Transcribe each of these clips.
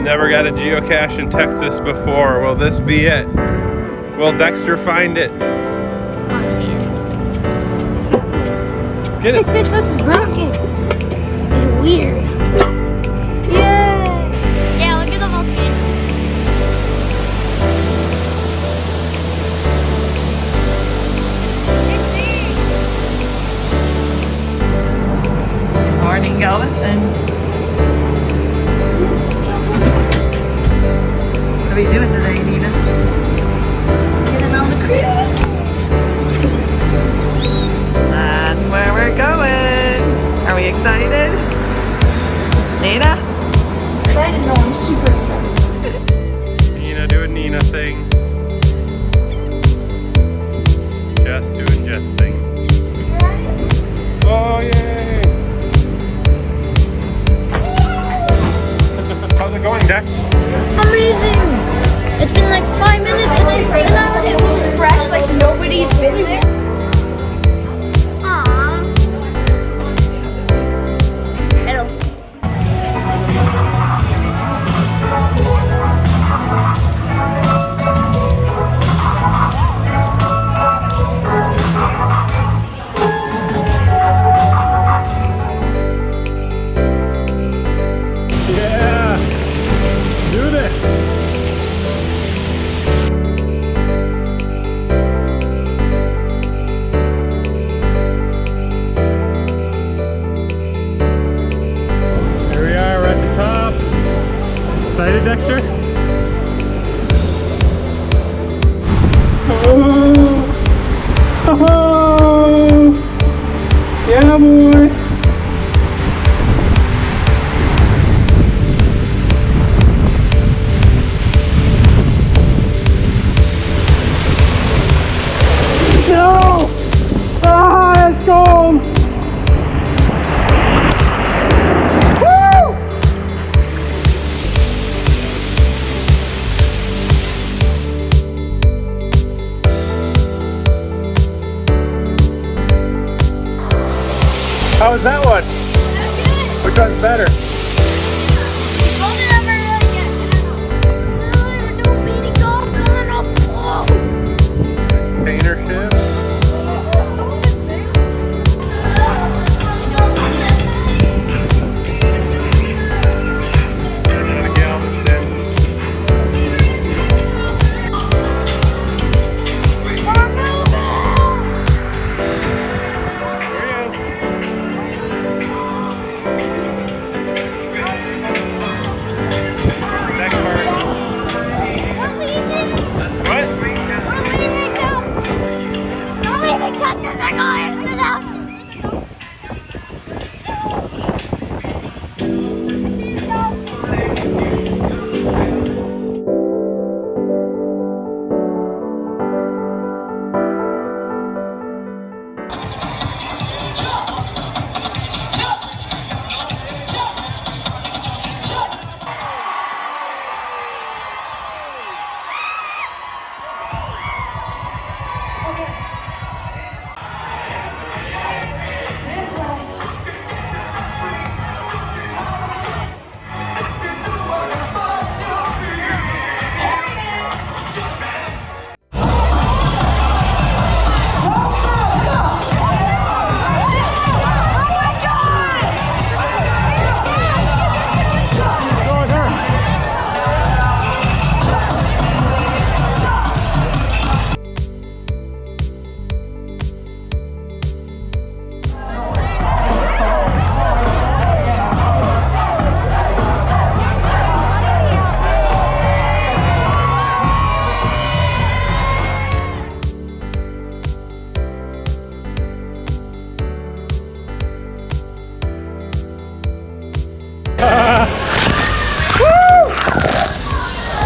Never got a geocache in Texas before. Will this be it? Will Dexter find it? I see it. Get it. This is broken. It's weird. Yeah. Yeah, look at the volcano. It's big. Morning, Galveston. What are you doing today, Nina? Getting on the cruise. That's where we're going. Are we excited? Nina? Excited? No, I'm super excited. Nina doing Nina things. Just doing just things. Oh, yay! How's it going, Dex? Amazing! It's been like 5 minutes and I started out and it looks fresh like nobody's been there. Aww. Hello. Yeah! Do this! Here we are, we're at the top. Excited, Dexter? Oh! Oh! Yeah, boy! No! Ah, it's cold! Woo! How was that one? Which one's better? Container ship? Galveston. There he is. Next part. What?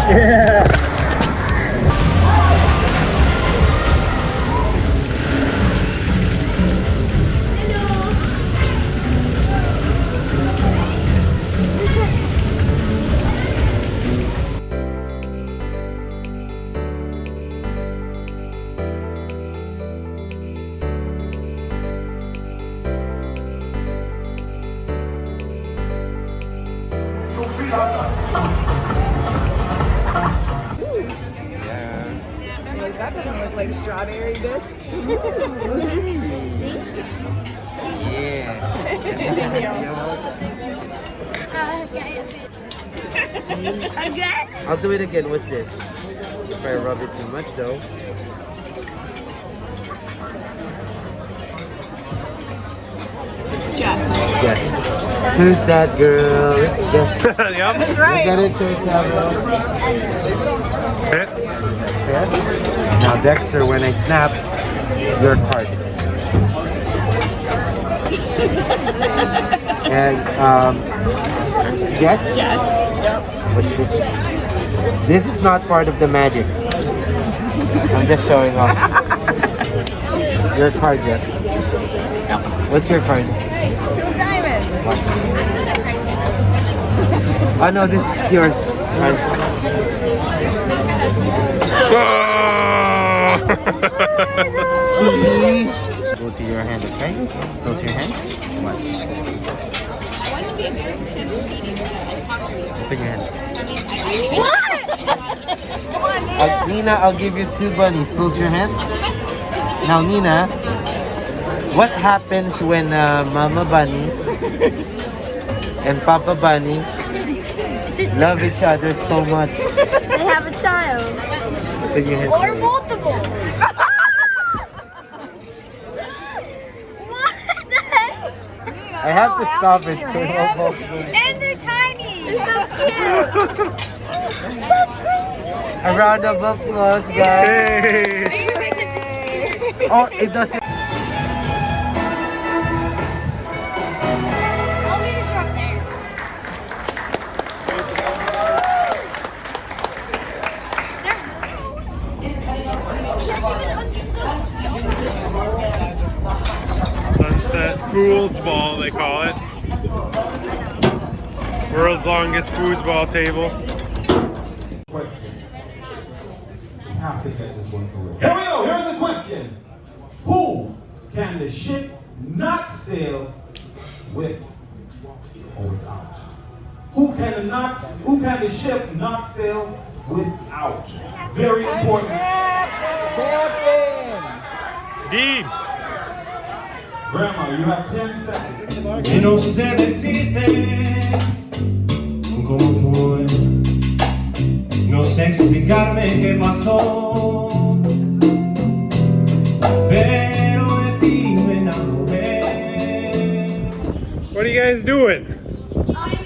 Yeah! That doesn't look like strawberry bisque. Again? I'll do it again. What's this? If I rub it too much though. Jess. Yes. Who's that girl? Yes. Yep. That's Is right. that it, Sir Tablo? Hit. Yes. Now Dexter, when I snap, your card. And Jess? Jess. Yep. What's this? This is not part of the magic. I'm just showing off. Your card, Jess. What's your card? 2 diamonds. Oh no, this is yours. Go to your hand, okay? Close your hand. What? Open your hand. Nina, I'll give you 2 bunnies. Close your hand. Now, Nina, what happens when Mama Bunny and Papa Bunny love each other so much? They have a child. Open your hand. Or multiple. What the heck? I have to stop it. So And they're tiny. They're so cute. That's crazy. a round of applause, guys. Hey. Oh, it doesn't. I'll leave it up there. Sunset Fool's Ball, they call it. World's longest foosball table. Question. We have to get this one correct. Here we go. Here's the question. Who can the ship not sail with or without? Who can the ship not sail without? Very important. Dean. Grandma, you have 10 seconds. Y no sé decirte cómo fue, no sé explicarme qué pasó, pero de ti me enamoré. What are you guys doing? I'm